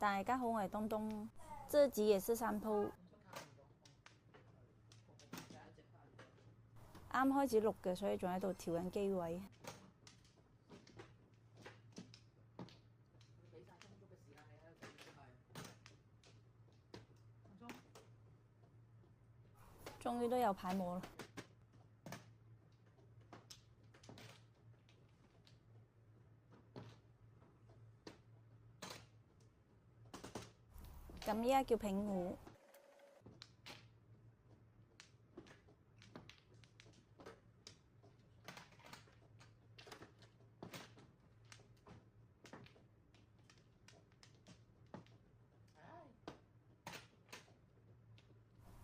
大家好，我係東東，這集也是三鋪。啱開始錄嘅，所以仲喺度調緊機位。終於都有牌摸啦！咁依家叫平胡。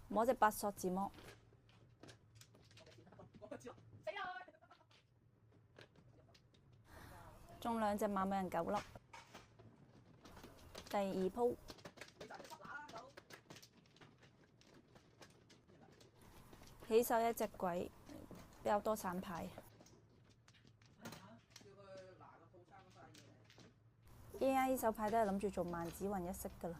摸隻八索字摸。中兩隻馬美人9粒。第二鋪。起手一隻鬼，比較多散牌。依家呢手牌都係諗住做萬子雲一色㗎啦。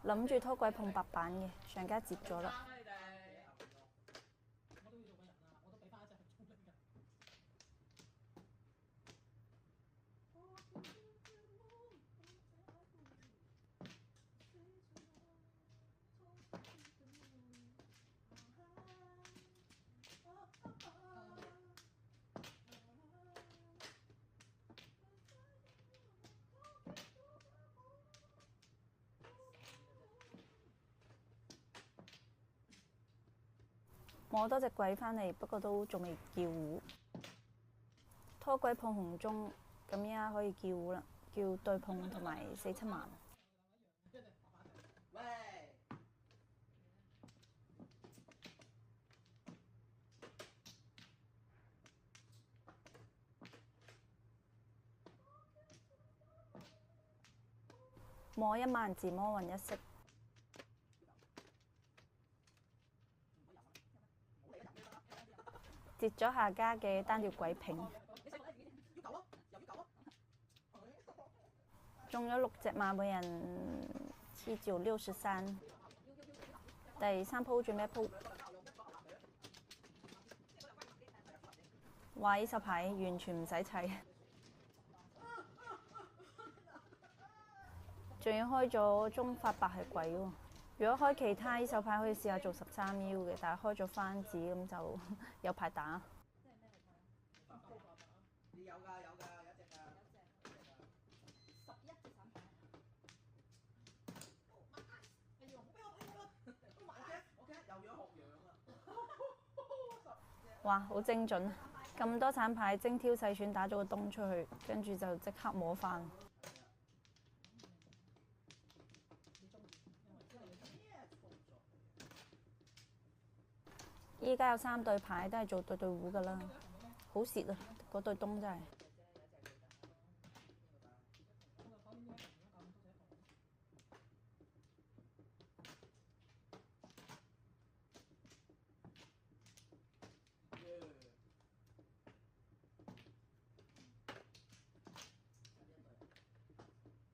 諗住拖鬼碰白板嘅，上家接咗啦。摸多隻鬼返嚟，不過都仲未叫胡。拖鬼碰紅中，咁依家可以叫胡啦，叫對碰同埋4、7萬。摸1萬字摸雲一色。截咗下家嘅單條鬼平，中咗6隻馬美人7963。第3鋪最尾一鋪，哇！呢手牌完全唔使砌，仲要開咗中發白係鬼喎。如果開其他呢手牌可以試下做13腰嘅，但係開咗番子咁就有排打。有㗎有隻㗎。11隻散牌。OK， 有樣學樣啊！哇，好精準！咁多散牌精挑細選打咗個東出去，跟住就即刻摸翻。依家有3對牌都係做對胡㗎啦，好蝕啊！嗰對東真係。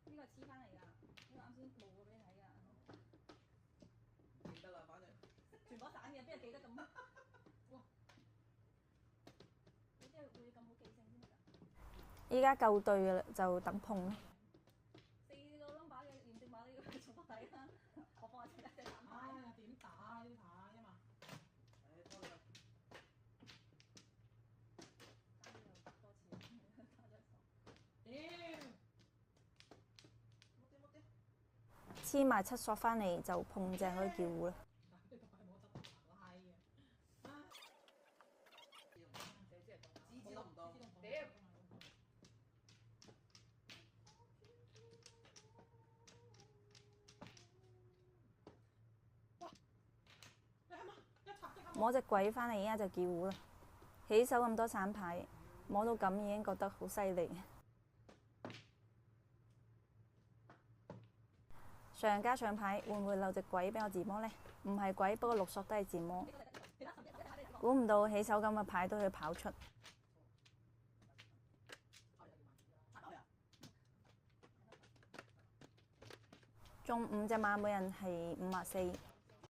呢個黐翻嚟㗎，呢個啱先冇過俾你睇㗎。記得啦，反正全部散嘅，邊有記得咁？哇！你真係會咁好記性先得㗎。依家夠對㗎啦，就等碰啦。4個 number 嘅驗證碼呢個重複睇啦，何況係其他隻散牌。唉，點打呢啲牌啊嘛？拖你啦。爭啲又多次，加咗一索。黐埋7索翻嚟就碰正可以叫胡啦。摸隻鬼返嚟，依家就叫糊啦。起手咁多散牌，摸到咁已經覺得好犀利。上加上牌，會唔會漏隻鬼俾我自摸呢？唔係鬼，不過六索都係自摸。估唔到起手咁嘅牌都要跑出。中5隻馬，每人係54。